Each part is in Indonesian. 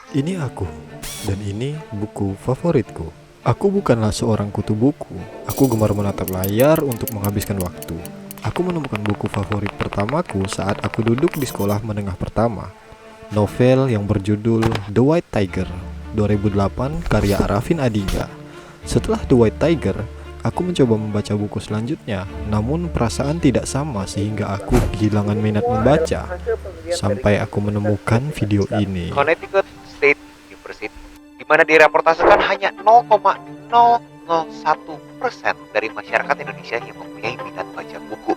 Ini aku, dan ini buku favoritku. Aku bukanlah seorang kutu buku. Aku gemar menatap layar untuk menghabiskan waktu. Aku menemukan buku favorit pertamaku saat aku duduk di sekolah menengah pertama. Novel yang berjudul The White Tiger, 2008, karya Arifin Aditya. Setelah The White Tiger, aku mencoba membaca buku selanjutnya, namun perasaan tidak sama sehingga aku kehilangan minat membaca. Sampai aku menemukan video ini. Connecticut State University, di mana direportaskan hanya 0,001% dari masyarakat Indonesia yang mempunyai minat baca buku.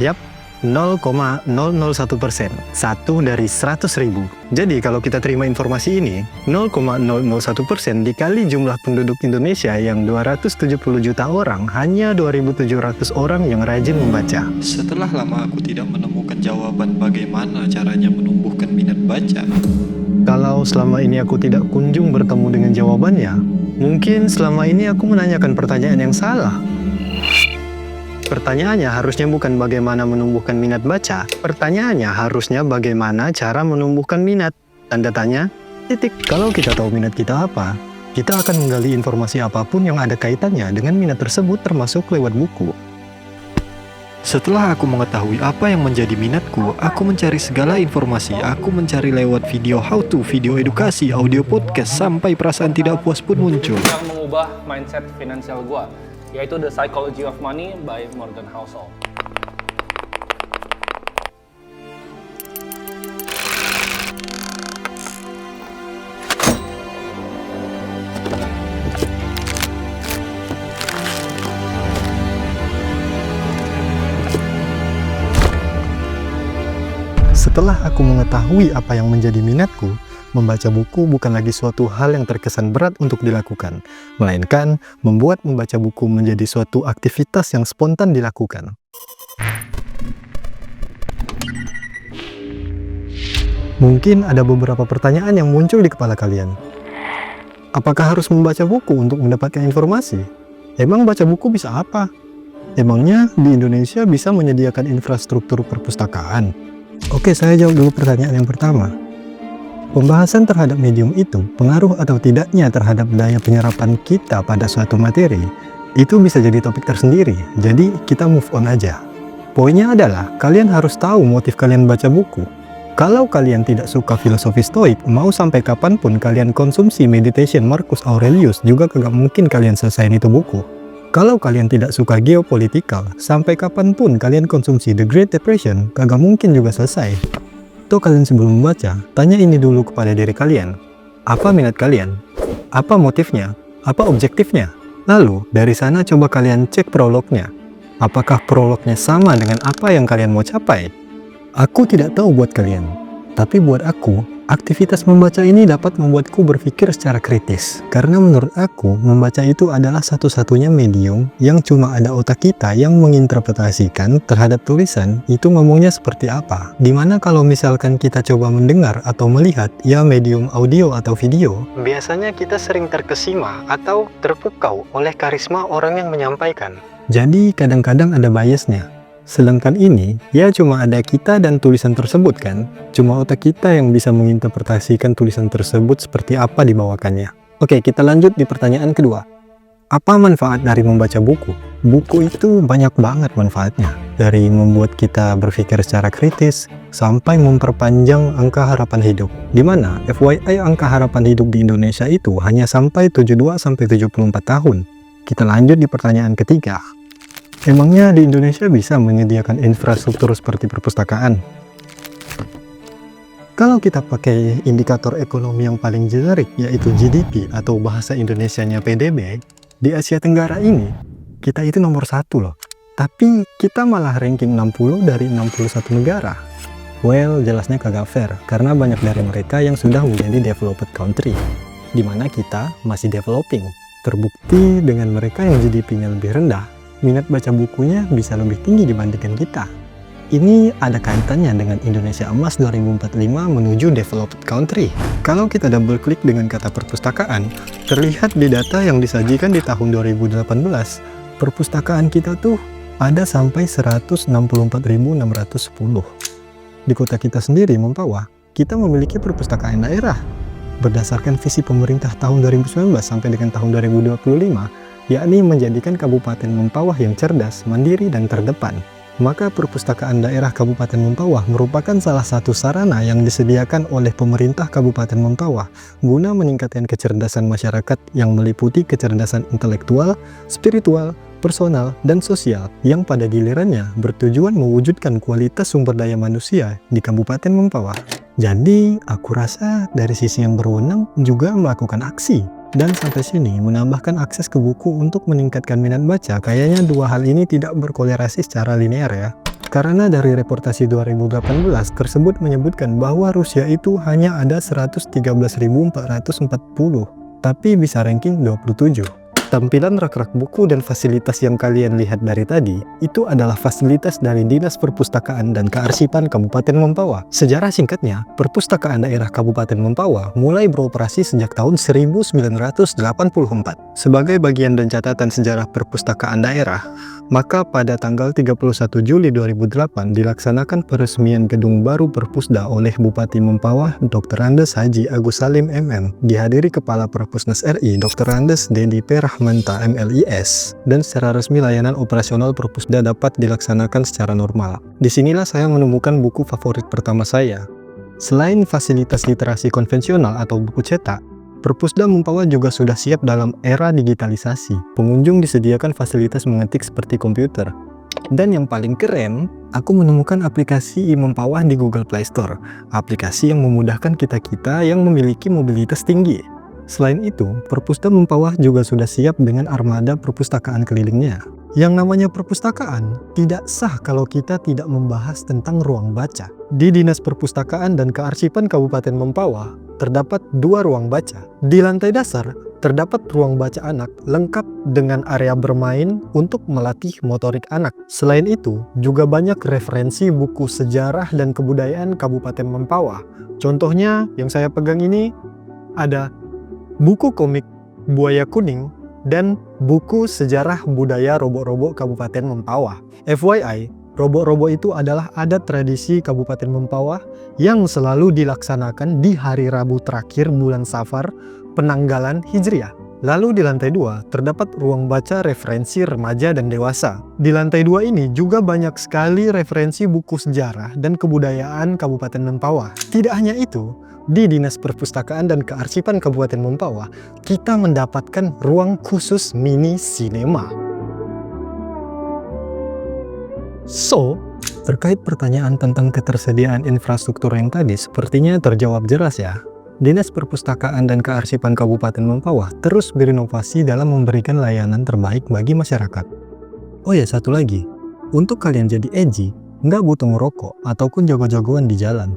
Yap, 0,001%, 1 dari 100.000. Jadi kalau kita terima informasi ini, 0,001% dikali jumlah penduduk Indonesia yang 270 juta orang, hanya 2.700 orang yang rajin membaca. Setelah lama aku tidak menemukan jawaban bagaimana caranya menumbuhkan minat baca. Kalau selama ini aku tidak kunjung bertemu dengan jawabannya, mungkin selama ini aku menanyakan pertanyaan yang salah. Pertanyaannya harusnya bukan bagaimana menumbuhkan minat baca, pertanyaannya harusnya bagaimana cara menumbuhkan minat. Tanda tanya, titik. Kalau kita tahu minat kita apa, kita akan menggali informasi apapun yang ada kaitannya dengan minat tersebut termasuk lewat buku. Setelah aku mengetahui apa yang menjadi minatku, aku mencari segala informasi. Aku mencari lewat video how to, video edukasi, audio podcast, sampai perasaan tidak puas pun muncul. Yang mengubah mindset finansial gua, yaitu The Psychology of Money by Morgan Housel. Setelah aku mengetahui apa yang menjadi minatku, membaca buku bukan lagi suatu hal yang terkesan berat untuk dilakukan, melainkan membuat membaca buku menjadi suatu aktivitas yang spontan dilakukan. Mungkin ada beberapa pertanyaan yang muncul di kepala kalian. Apakah harus membaca buku untuk mendapatkan informasi? Emang baca buku bisa apa? Emangnya di Indonesia bisa menyediakan infrastruktur perpustakaan? Oke, saya jawab dulu pertanyaan yang pertama. Pembahasan terhadap medium itu, pengaruh atau tidaknya terhadap daya penyerapan kita pada suatu materi, itu bisa jadi topik tersendiri, jadi kita move on aja. Poinnya adalah, kalian harus tahu motif kalian baca buku. Kalau kalian tidak suka filosofi stoik, mau sampai kapanpun kalian konsumsi meditation Marcus Aurelius, juga kagak mungkin kalian selesaiin itu buku. Kalau kalian tidak suka geopolitikal, sampai kapanpun kalian konsumsi The Great Depression, kagak mungkin juga selesai. Tuh kalian sebelum membaca, tanya ini dulu kepada diri kalian. Apa minat kalian? Apa motifnya? Apa objektifnya? Lalu, dari sana coba kalian cek prolognya. Apakah prolognya sama dengan apa yang kalian mau capai? Aku tidak tahu buat kalian, tapi buat aku, aktivitas membaca ini dapat membuatku berpikir secara kritis. Karena menurut aku, membaca itu adalah satu-satunya medium yang cuma ada otak kita yang menginterpretasikan terhadap tulisan itu ngomongnya seperti apa. Dimana kalau misalkan kita coba mendengar atau melihat, ya medium audio atau video, biasanya kita sering terkesima atau terpukau oleh karisma orang yang menyampaikan. Jadi kadang-kadang ada biasnya. Sedangkan ini, ya cuma ada kita dan tulisan tersebut kan? Cuma otak kita yang bisa menginterpretasikan tulisan tersebut seperti apa dibawakannya. Oke, kita lanjut di pertanyaan kedua. Apa manfaat dari membaca buku? Buku itu banyak banget manfaatnya. Dari membuat kita berpikir secara kritis, sampai memperpanjang angka harapan hidup. Dimana, FYI angka harapan hidup di Indonesia itu hanya sampai 72-74 tahun. Kita lanjut di pertanyaan ketiga. Emangnya di Indonesia bisa menyediakan infrastruktur seperti perpustakaan? Kalau kita pakai indikator ekonomi yang paling generik, yaitu GDP atau bahasa Indonesianya PDB, di Asia Tenggara ini, kita itu nomor 1 loh. Tapi kita malah ranking 60 dari 61 negara. Well, jelasnya kagak fair, karena banyak dari mereka yang sudah menjadi developed country, di mana kita masih developing. Terbukti dengan mereka yang GDP-nya lebih rendah, minat baca bukunya bisa lebih tinggi dibandingkan kita. Ini ada kaitannya dengan Indonesia Emas 2045 menuju developed country. Kalau kita double klik dengan kata perpustakaan, terlihat di data yang disajikan di tahun 2018, perpustakaan kita tuh ada sampai 164.610. Di kota kita sendiri, Mempawah, kita memiliki perpustakaan daerah. Berdasarkan visi pemerintah tahun 2019 sampai dengan tahun 2025, yakni menjadikan Kabupaten Mempawah yang cerdas, mandiri, dan terdepan. Maka perpustakaan daerah Kabupaten Mempawah merupakan salah satu sarana yang disediakan oleh pemerintah Kabupaten Mempawah guna meningkatkan kecerdasan masyarakat yang meliputi kecerdasan intelektual, spiritual, personal, dan sosial yang pada gilirannya bertujuan mewujudkan kualitas sumber daya manusia di Kabupaten Mempawah. Jadi, aku rasa dari sisi yang berwenang juga melakukan aksi. Dan sampai sini menambahkan akses ke buku untuk meningkatkan minat baca. Kayaknya dua hal ini tidak berkolerasi secara linear ya. Karena dari reportasi 2018 tersebut menyebutkan bahwa Rusia itu hanya ada 113.440, tapi bisa ranking 27. Tampilan rak-rak buku dan fasilitas yang kalian lihat dari tadi, itu adalah fasilitas dari Dinas Perpustakaan dan Kearsipan Kabupaten Mempawah. Sejarah singkatnya, Perpustakaan Daerah Kabupaten Mempawah mulai beroperasi sejak tahun 1984. Sebagai bagian dan catatan sejarah perpustakaan daerah, maka pada tanggal 31 Juli 2008 dilaksanakan peresmian gedung baru Perpusda oleh Bupati Mempawah Dr. Andes Haji Agus Salim MM, dihadiri Kepala Perpusnas RI Dr. Andes Dedi P. Rahmanta MLIS, dan secara resmi layanan operasional Perpusda dapat dilaksanakan secara normal. Disinilah saya menemukan buku favorit pertama saya. Selain fasilitas literasi konvensional atau buku cetak, Perpusda Mempawah juga sudah siap dalam era digitalisasi. Pengunjung disediakan fasilitas mengetik seperti komputer. Dan yang paling keren, aku menemukan aplikasi Mempawah di Google Play Store. Aplikasi yang memudahkan kita-kita yang memiliki mobilitas tinggi. Selain itu, Perpusda Mempawah juga sudah siap dengan armada perpustakaan kelilingnya. Yang namanya perpustakaan tidak sah kalau kita tidak membahas tentang ruang baca. Di Dinas Perpustakaan dan Kearsipan Kabupaten Mempawah, terdapat 2 ruang baca. Di lantai dasar, terdapat ruang baca anak lengkap dengan area bermain untuk melatih motorik anak. Selain itu, juga banyak referensi buku sejarah dan kebudayaan Kabupaten Mempawah. Contohnya yang saya pegang ini ada buku komik Buaya Kuning dan buku sejarah budaya Robo-Robo Kabupaten Mempawah. FYI, Robo-Robo itu adalah adat tradisi Kabupaten Mempawah yang selalu dilaksanakan di hari Rabu terakhir bulan Safar penanggalan Hijriah. Lalu di lantai 2 terdapat ruang baca referensi remaja dan dewasa. Di lantai 2 ini juga banyak sekali referensi buku sejarah dan kebudayaan Kabupaten Mempawah. Tidak hanya itu, di Dinas Perpustakaan dan Kearsipan Kabupaten Mempawah, kita mendapatkan ruang khusus mini sinema. So, terkait pertanyaan tentang ketersediaan infrastruktur yang tadi sepertinya terjawab jelas ya. Dinas Perpustakaan dan Kearsipan Kabupaten Mempawah terus berinovasi dalam memberikan layanan terbaik bagi masyarakat. Oh ya, satu lagi. Untuk kalian jadi edgy, nggak butuh ngerokok ataupun jago-jagoan di jalan.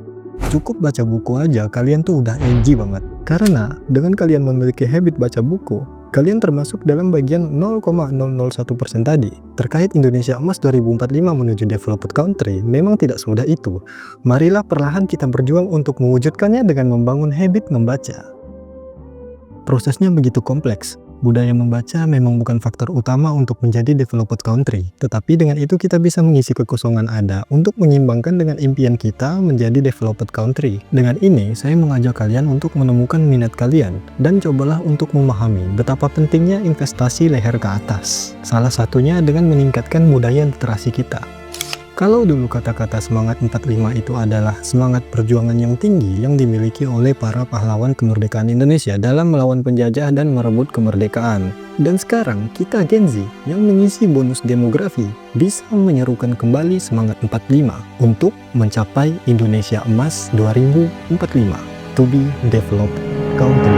Cukup baca buku aja, kalian tuh udah edgy banget. Karena dengan kalian memiliki habit baca buku, kalian termasuk dalam bagian 0,001% tadi. Terkait Indonesia Emas 2045 menuju developed country, memang tidak semudah itu. Marilah perlahan kita berjuang untuk mewujudkannya dengan membangun habit membaca. Prosesnya begitu kompleks. Budaya membaca memang bukan faktor utama untuk menjadi developed country. Tetapi dengan itu kita bisa mengisi kekosongan ada untuk menyimbangkan dengan impian kita menjadi developed country. Dengan ini, saya mengajak kalian untuk menemukan minat kalian dan cobalah untuk memahami betapa pentingnya investasi leher ke atas. Salah satunya dengan meningkatkan budaya literasi kita. Kalau dulu kata-kata semangat 45 itu adalah semangat perjuangan yang tinggi yang dimiliki oleh para pahlawan kemerdekaan Indonesia dalam melawan penjajah dan merebut kemerdekaan. Dan sekarang kita Gen Z yang mengisi bonus demografi bisa menyerukan kembali semangat 45 untuk mencapai Indonesia Emas 2045 to be developed country.